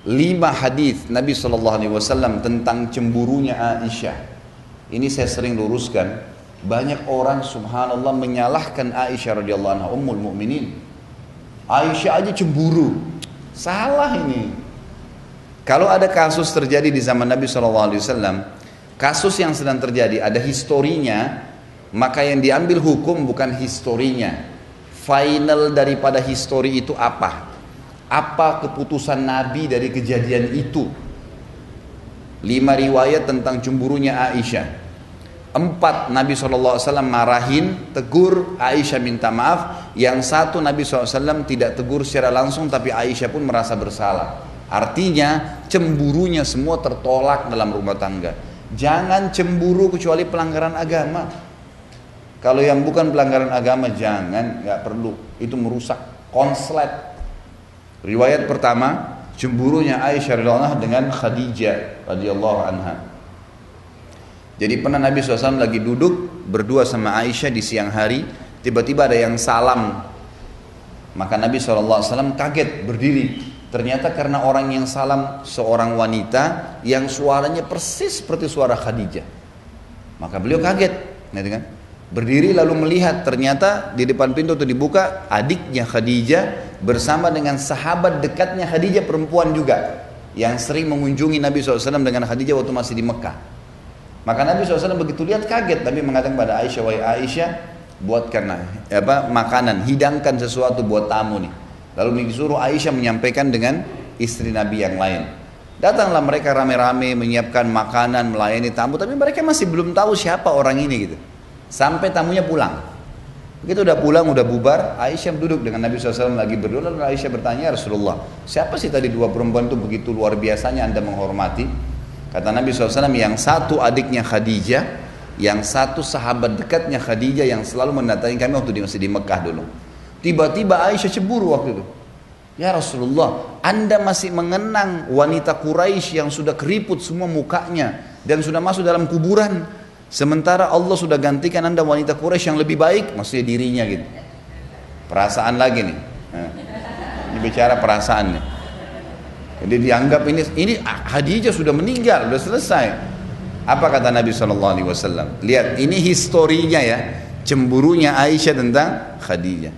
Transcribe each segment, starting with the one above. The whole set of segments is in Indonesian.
5 hadis Nabi SAW tentang cemburunya Aisyah. Ini saya sering luruskan. Banyak orang subhanallah menyalahkan Aisyah radhiyallahu anha, ummul mukminin. Aisyah aja cemburu. Salah ini. Kalau ada kasus terjadi di zaman Nabi SAW, kasus yang sedang terjadi ada historinya, maka yang diambil hukum bukan historinya. Final daripada histori itu apa? Apa keputusan Nabi dari kejadian itu? 5 riwayat tentang cemburunya Aisyah. 4 Nabi SAW marahin, tegur, Aisyah minta maaf. Yang 1 Nabi SAW tidak tegur secara langsung, tapi Aisyah pun merasa bersalah. Artinya cemburunya semua tertolak dalam rumah tangga. Jangan cemburu kecuali pelanggaran agama. Kalau yang bukan pelanggaran agama jangan, nggak perlu. Itu merusak konslet. Riwayat pertama, cemburunya Aisyah radhiyallahu anha dengan Khadijah radhiyallahu anha. Jadi pernah Nabi SAW lagi duduk berdua sama Aisyah di siang hari, tiba-tiba ada yang salam. Maka Nabi SAW kaget berdiri. Ternyata karena orang yang salam seorang wanita yang suaranya persis seperti suara Khadijah. Maka beliau kaget, gitu kan? Berdiri lalu melihat, ternyata di depan pintu itu dibuka, adiknya Khadijah bersama dengan sahabat dekatnya Khadijah, perempuan juga, yang sering mengunjungi Nabi SAW dengan Khadijah waktu masih di Mekah. Maka Nabi SAW begitu lihat kaget, Nabi mengatakan pada Aisyah, wahai Aisyah, buatkan makanan, hidangkan sesuatu buat tamu nih. Lalu disuruh Aisyah menyampaikan dengan istri Nabi yang lain. Datanglah mereka rame-rame menyiapkan makanan, melayani tamu, tapi mereka masih belum tahu siapa orang ini gitu. Sampai tamunya pulang. Begitu udah pulang, udah bubar, Aisyah duduk dengan Nabi SAW lagi berdua. Lalu Aisyah bertanya, ya Rasulullah, siapa sih tadi 2 perempuan itu begitu luar biasanya Anda menghormati? Kata Nabi SAW, yang satu adiknya Khadijah, yang satu sahabat dekatnya Khadijah yang selalu mendatangi kami waktu masih di Mekah dulu. Tiba-tiba Aisyah cemburu waktu itu. Ya Rasulullah, Anda masih mengenang wanita Quraisy yang sudah keriput semua mukanya dan sudah masuk dalam kuburan. Sementara Allah sudah gantikan Anda wanita Quraisy yang lebih baik, maksudnya dirinya gitu. Perasaan lagi nih. Ini bicara perasaan nih. Jadi dianggap ini Khadijah sudah meninggal, sudah selesai. Apa kata Nabi SAW? Lihat, ini historinya ya, cemburunya Aisyah tentang Khadijah.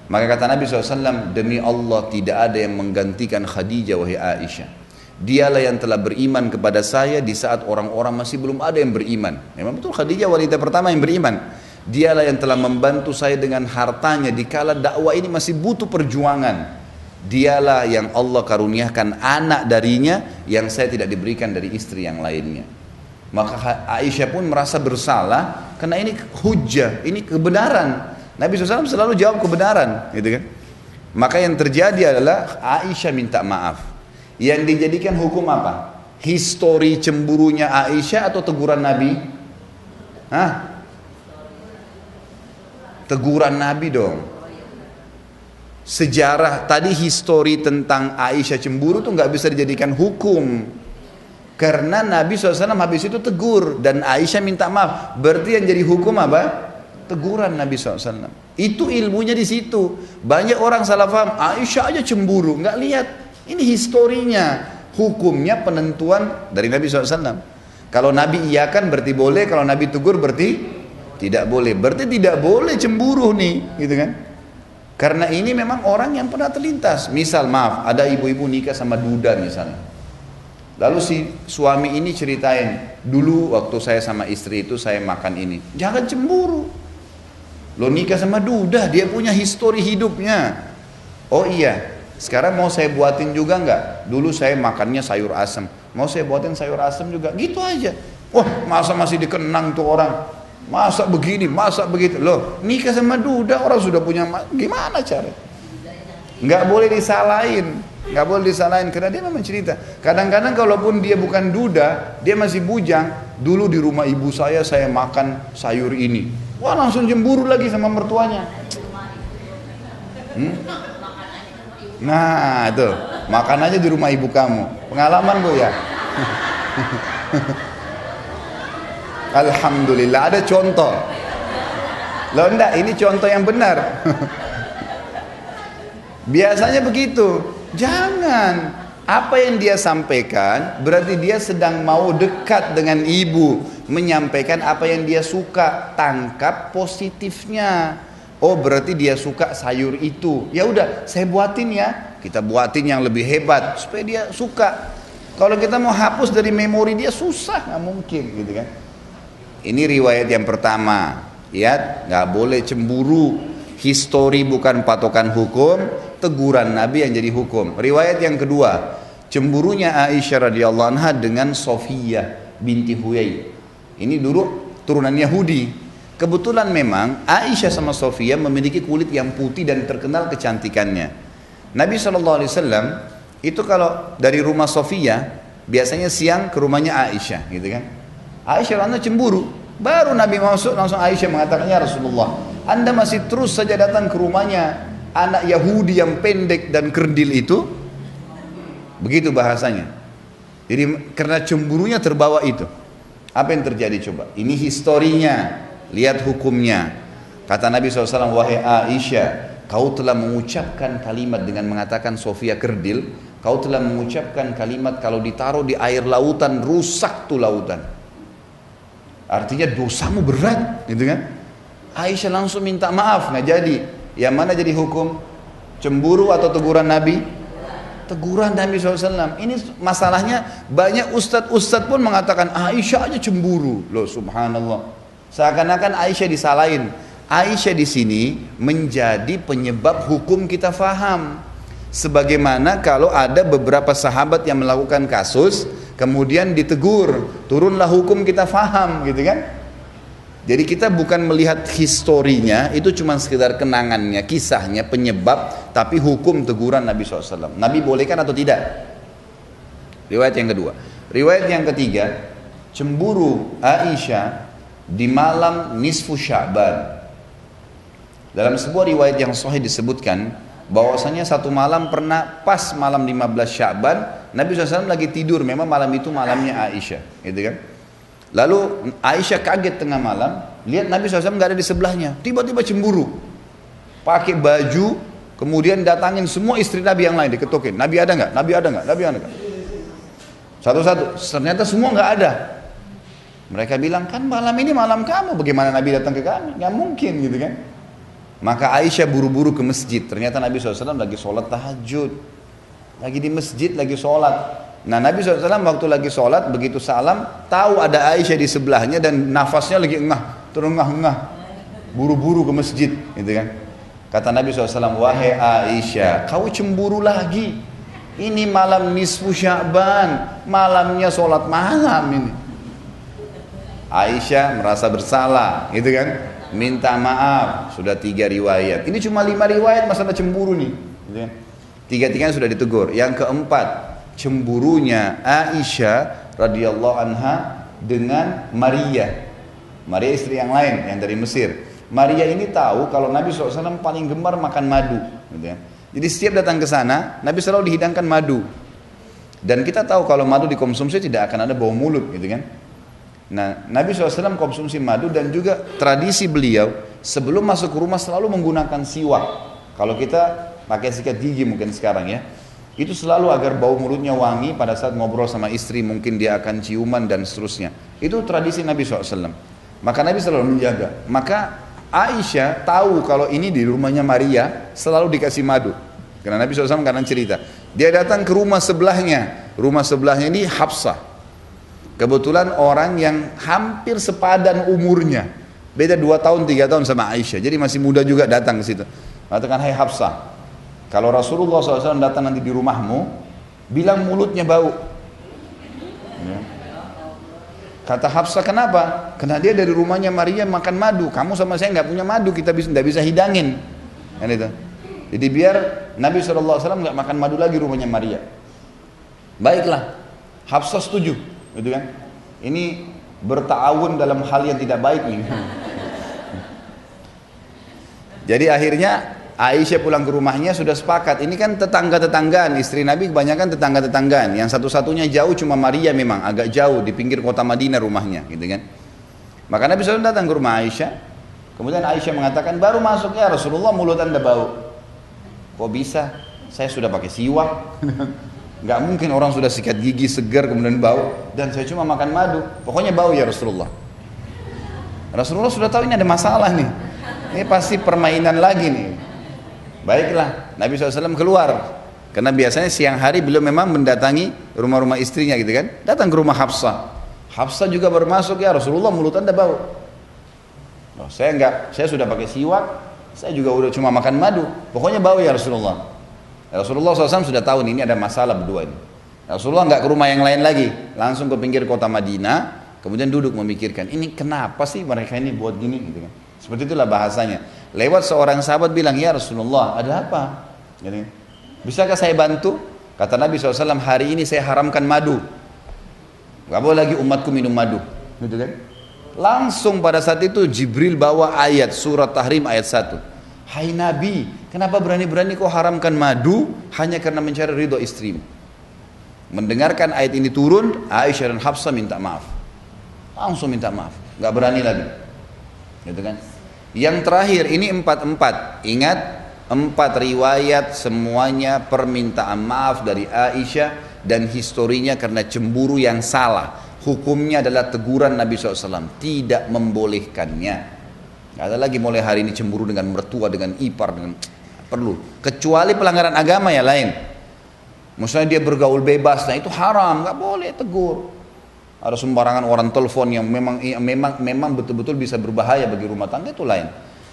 Maka kata Nabi SAW, demi Allah tidak ada yang menggantikan Khadijah wahai Aisyah. Dialah yang telah beriman kepada saya di saat orang-orang masih belum ada yang beriman. Memang betul Khadijah wanita pertama yang beriman. Dialah yang telah membantu saya dengan hartanya dikala dakwah ini masih butuh perjuangan. Dialah yang Allah karuniakan anak darinya yang saya tidak diberikan dari istri yang lainnya. Maka Aisyah pun merasa bersalah karena ini hujjah, ini kebenaran. Nabi SAW selalu jawab kebenaran, gitu kan? Maka yang terjadi adalah Aisyah minta maaf. Yang dijadikan hukum apa? Histori cemburunya Aisyah atau teguran Nabi? Hah? Teguran Nabi dong. Sejarah tadi histori tentang Aisyah cemburu tuh nggak bisa dijadikan hukum. Karena Nabi SAW habis itu tegur dan Aisyah minta maaf. Berarti yang jadi hukum apa? Teguran Nabi SAW. Itu ilmunya di situ. Banyak orang salah paham, Aisyah aja cemburu, nggak lihat. Ini historinya, hukumnya penentuan dari Nabi SAW. Kalau Nabi iyakan berarti boleh, kalau Nabi tegur berarti tidak boleh. Berarti tidak boleh cemburu nih, gitu kan? Karena ini memang orang yang pernah terlintas. Misal maaf, ada ibu-ibu nikah sama duda misalnya. Lalu si suami ini ceritain, dulu waktu saya sama istri itu saya makan ini. Jangan cemburu. Lo nikah sama duda, dia punya histori hidupnya. Oh iya, sekarang mau saya buatin juga enggak? Dulu saya makannya sayur asem, mau saya buatin sayur asem juga, gitu aja. Wah, masa masih dikenang tuh orang, masa begini, masa begitu. Loh, nikah sama duda, orang sudah punya, gimana cara? Nggak boleh disalahin, nggak boleh disalahin karena dia memang cerita. Kadang-kadang kalaupun dia bukan duda, dia masih bujang. Dulu di rumah ibu saya makan sayur ini. Wah, langsung cemburu lagi sama mertuanya. Nah itu, makan aja di rumah ibu kamu. Pengalaman bu ya. Alhamdulillah ada contoh. Loh enggak, ini contoh yang benar. Biasanya begitu. Jangan. Apa yang dia sampaikan berarti dia sedang mau dekat dengan ibu, menyampaikan apa yang dia suka, tangkap positifnya. Oh berarti dia suka sayur itu, ya udah saya buatin ya, kita buatin yang lebih hebat supaya dia suka. Kalau kita mau hapus dari memori dia susah, nggak mungkin gitu kan. Ini riwayat yang pertama, ya nggak boleh cemburu. Histori bukan patokan hukum, teguran Nabi yang jadi hukum. Riwayat yang kedua, cemburunya Aisyah radhiyallahu anha dengan Sofiyah binti Huyai. Ini dulu turunan Yahudi. Kebetulan memang Aisyah sama Sofiyah memiliki kulit yang putih dan terkenal kecantikannya. Nabi SAW itu kalau dari rumah Sofiyah biasanya siang ke rumahnya Aisyah, gitu kan? Aisyah radhiyallahu cemburu. Baru Nabi masuk langsung Aisyah mengatakan, ya Rasulullah, Anda masih terus saja datang ke rumahnya anak Yahudi yang pendek dan kerdil itu. Begitu bahasanya. Jadi karena cemburunya terbawa itu. Apa yang terjadi coba? Ini historinya, lihat hukumnya. Kata Nabi SAW, wahai Aisyah, kau telah mengucapkan kalimat dengan mengatakan Sofia kerdil. Kau telah mengucapkan kalimat kalau ditaruh di air lautan, rusak tuh lautan. Artinya dosamu berat, gitu kan? Aisyah langsung minta maaf, nggak jadi. Yang mana jadi hukum? Cemburu atau teguran Nabi? Teguran Nabi SAW. Ini masalahnya banyak ustadz pun mengatakan Aisyah aja cemburu. Loh subhanallah. Seakan-akan Aisyah disalahin. Aisyah di sini menjadi penyebab hukum kita faham. Sebagaimana kalau ada beberapa sahabat yang melakukan kasus, kemudian ditegur, turunlah hukum kita faham, gitu kan? Jadi kita bukan melihat historinya, itu cuma sekedar kenangannya, kisahnya, penyebab, tapi hukum teguran Nabi SAW. Nabi bolehkan atau tidak? Riwayat yang kedua. Riwayat yang ketiga, cemburu Aisyah di malam nisfu Sya'ban. Dalam sebuah riwayat yang sahih disebutkan, bahwasanya satu malam pernah pas malam 15 Sya'ban, Nabi SAW lagi tidur, memang malam itu malamnya Aisyah, gitu kan? Lalu Aisyah kaget tengah malam, lihat Nabi SAW nggak ada di sebelahnya, tiba-tiba cemburu, pakai baju, kemudian datangin semua istri Nabi yang lain, diketokin, Nabi ada nggak? Nabi ada nggak? Nabi ada nggak? Satu-satu, ternyata semua nggak ada. Mereka bilang, kan malam ini malam kamu, bagaimana Nabi datang ke kami? Nggak mungkin, gitu kan? Maka Aisyah buru-buru ke masjid, ternyata Nabi SAW lagi sholat tahajud, lagi di masjid, lagi sholat. Nah Nabi SAW waktu lagi sholat, begitu salam, tahu ada Aisyah di sebelahnya dan nafasnya lagi engah, terengah-engah, buru-buru ke masjid, gitu kan. Kata Nabi SAW, wahai Aisyah, kau cemburu lagi, ini malam nisfu Sya'ban, malamnya sholat malam ini. Aisyah merasa bersalah, gitu kan, minta maaf. Sudah 3 riwayat, ini cuma 5 riwayat masalah cemburu nih, gitu kan. 3-tiganya sudah ditegur. Yang keempat, cemburunya Aisyah radhiyallahu anha dengan Maria istri yang lain yang dari Mesir. Maria ini tahu kalau Nabi SAW paling gemar makan madu, gitu ya. Jadi setiap datang ke sana Nabi selalu dihidangkan madu, dan kita tahu kalau madu dikonsumsi tidak akan ada bau mulut, gitu kan. Nah Nabi SAW konsumsi madu, dan juga tradisi beliau sebelum masuk ke rumah selalu menggunakan siwak. Kalau kita pakai sikat gigi mungkin sekarang ya, itu selalu agar bau mulutnya wangi pada saat ngobrol sama istri, mungkin dia akan ciuman dan seterusnya. Itu tradisi Nabi SAW. Maka Nabi selalu menjaga. Maka Aisyah tahu kalau ini di rumahnya Maria selalu dikasih madu. Karena Nabi SAW kadang cerita, dia datang ke rumah sebelahnya. Rumah sebelahnya ini Hafsah. Kebetulan orang yang hampir sepadan umurnya. Beda 2 tahun 3 tahun sama Aisyah. Jadi masih muda juga datang ke situ. Katakan, hai Hafsah, kalau Rasulullah SAW datang nanti di rumahmu, bilang mulutnya bau. Ya. Kata Hafsah, kenapa? Karena dia dari rumahnya Maria makan madu. Kamu sama saya nggak punya madu, kita nggak bisa hidangin. Kan itu. Jadi biar Nabi SAW nggak makan madu lagi rumahnya Maria. Baiklah, Hafsah setuju, gitu kan? Ini bertawun dalam hal yang tidak baik nih. Jadi akhirnya Aisyah pulang ke rumahnya sudah sepakat. Ini kan tetangga-tetanggaan, istri Nabi kebanyakan tetangga-tetanggaan. Yang satu-satunya jauh cuma Maria, memang agak jauh di pinggir kota Madinah rumahnya, gitu kan. Maka Nabi SAW datang ke rumah Aisyah. Kemudian Aisyah mengatakan, baru masuk ya Rasulullah mulut anda bau. Kok bisa? Saya sudah pakai siwak. Nggak mungkin orang sudah sikat gigi segar kemudian bau, dan saya cuma makan madu, pokoknya bau ya Rasulullah. Rasulullah sudah tahu ini ada masalah nih, ini pasti permainan lagi nih. Baiklah, Nabi SAW keluar, karena biasanya siang hari beliau memang mendatangi rumah-rumah istrinya gitu kan, datang ke rumah Hafsah. Hafsah juga baru masuk, ya Rasulullah mulut anda bau. Oh, saya enggak, saya sudah pakai siwak, saya juga udah cuma makan madu, pokoknya bau ya Rasulullah. Rasulullah SAW sudah tahu nih, ini ada masalah berdua ini. Rasulullah enggak ke rumah yang lain lagi, langsung ke pinggir kota Madinah, kemudian duduk memikirkan, ini kenapa sih mereka ini buat gini gitu kan. Seperti itulah bahasanya. Lewat seorang sahabat bilang, ya Rasulullah ada apa? Jadi, bisakah saya bantu? Kata Nabi SAW, hari ini saya haramkan madu, gak boleh lagi umatku minum madu gitu kan. Langsung pada saat itu Jibril bawa ayat surat Tahrim ayat 1. Hai Nabi, kenapa berani-berani kau haramkan madu hanya karena mencari ridho istrimu? Mendengarkan ayat ini turun, Aisyah dan Hafsah minta maaf. Langsung minta maaf, gak berani lagi gitu kan. Yang terakhir ini 4 ingat, 4 riwayat semuanya permintaan maaf dari Aisyah, dan historinya karena cemburu yang salah. Hukumnya adalah teguran Nabi SAW, tidak membolehkannya. Gak ada lagi mulai hari ini cemburu dengan mertua, dengan ipar, dengan perlu. Kecuali pelanggaran agama ya lain. Misalnya dia bergaul bebas, nah itu haram, gak boleh tegur. Ada sembarangan orang telepon yang memang betul-betul bisa berbahaya bagi rumah tangga, itu lain.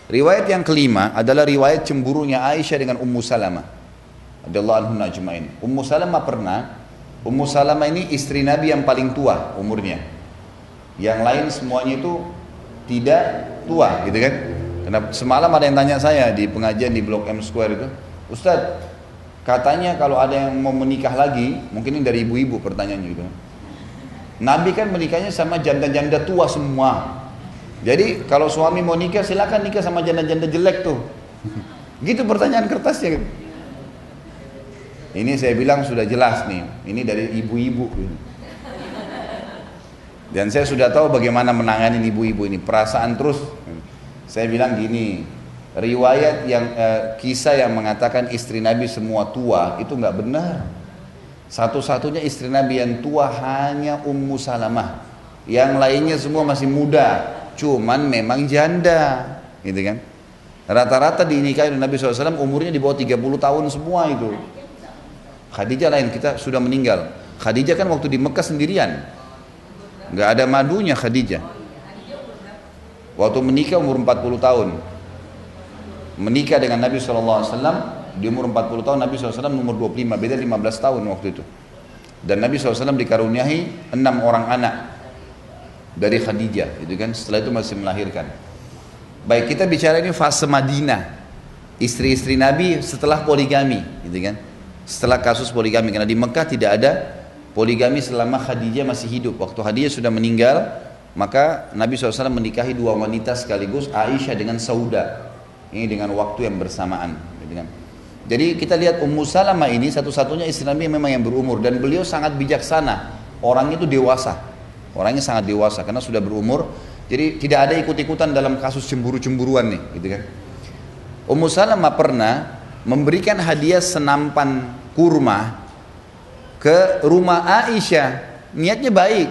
Riwayat yang kelima adalah riwayat cemburunya Aisyah dengan Ummu Salamah radhiyallahu anha ajmain. Ummu Salamah ini istri Nabi yang paling tua umurnya. Yang lain semuanya itu tidak tua gitu kan. Karena semalam ada yang tanya saya di pengajian di Blok M Square itu, Ustadz, katanya kalau ada yang mau menikah lagi, mungkin ini dari ibu-ibu pertanyaannya gitu. Nabi kan menikahnya sama janda-janda tua semua. Jadi kalau suami mau nikah, silakan nikah sama janda-janda jelek tuh. Gitu pertanyaan kertasnya. Ini saya bilang sudah jelas nih, ini dari ibu-ibu. Dan saya sudah tahu bagaimana menangani ibu-ibu ini, perasaan terus. Saya bilang gini, riwayat yang kisah yang mengatakan istri Nabi semua tua itu nggak benar. Satu-satunya istri Nabi yang tua hanya Ummu Salamah. Yang lainnya semua masih muda, cuman memang janda, gitu kan. Rata-rata dinikahi Nabi SAW umurnya di bawah 30 tahun semua itu. Khadijah lain, kita sudah meninggal. Khadijah kan waktu di Mekah sendirian, nggak ada madunya Khadijah. Waktu menikah umur 40 tahun. Menikah dengan Nabi SAW di umur 40 tahun, Nabi SAW umur 25, beda 15 tahun waktu itu. Dan Nabi SAW dikaruniai 6 orang anak dari Khadijah, itu kan. Setelah itu masih melahirkan. Baik, kita bicara ini fase Madinah, istri-istri Nabi setelah poligami, gitu kan. Setelah kasus poligami, karena di Mekah tidak ada poligami selama Khadijah masih hidup. Waktu Khadijah sudah meninggal, maka Nabi SAW menikahi 2 wanita sekaligus, Aisyah dengan Sauda. Ini dengan waktu yang bersamaan, gitu kan. Jadi kita lihat Ummu Salamah ini satu-satunya istri Nabi yang memang yang berumur, dan beliau sangat bijaksana. Orang itu dewasa, orangnya sangat dewasa karena sudah berumur. Jadi tidak ada ikut-ikutan dalam kasus cemburu-cemburuan nih, gitu kan. Ummu Salamah pernah memberikan hadiah senampan kurma ke rumah Aisyah. Niatnya baik,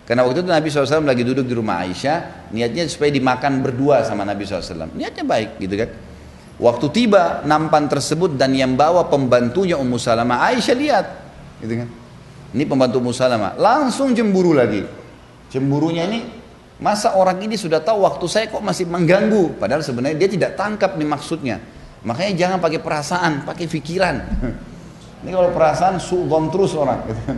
karena waktu itu Nabi SAW lagi duduk di rumah Aisyah, niatnya supaya dimakan berdua sama Nabi SAW. Niatnya baik, gitu kan. Waktu tiba nampan tersebut dan yang bawa pembantunya Ummu Salamah, Aisyah lihat, gitu kan. Ini pembantu Ummu Salamah, langsung cemburu lagi. Cemburunya ini, masa orang ini sudah tahu waktu saya kok masih mengganggu, padahal sebenarnya dia tidak tangkap nih maksudnya. Makanya jangan pakai perasaan, pakai pikiran. Ini kalau perasaan suudzon terus orang, gitu kan.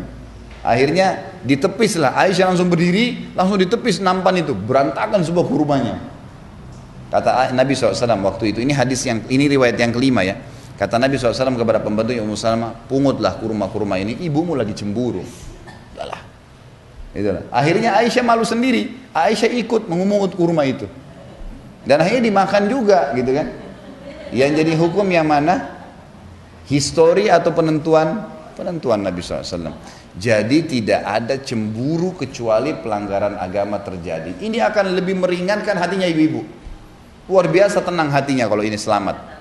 Akhirnya ditepis lah, Aisyah langsung berdiri, langsung ditepis nampan itu, berantakan sebuah kurmanya. Kata Nabi SAW waktu itu, ini hadis yang, ini riwayat yang kelima ya. Kata Nabi SAW kepada pembantunya Ummu Salamah, pungutlah kurma-kurma ini, ibumu lagi cemburu. Udahlah. Itulah. Akhirnya Aisyah malu sendiri, Aisyah ikut mengumungut kurma itu. Dan akhirnya dimakan juga, gitu kan. Yang jadi hukum yang mana? Histori atau penentuan? Penentuan Nabi SAW. Jadi tidak ada cemburu kecuali pelanggaran agama terjadi. Ini akan lebih meringankan hatinya ibu-ibu. Luar biasa tenang hatinya kalau ini selamat.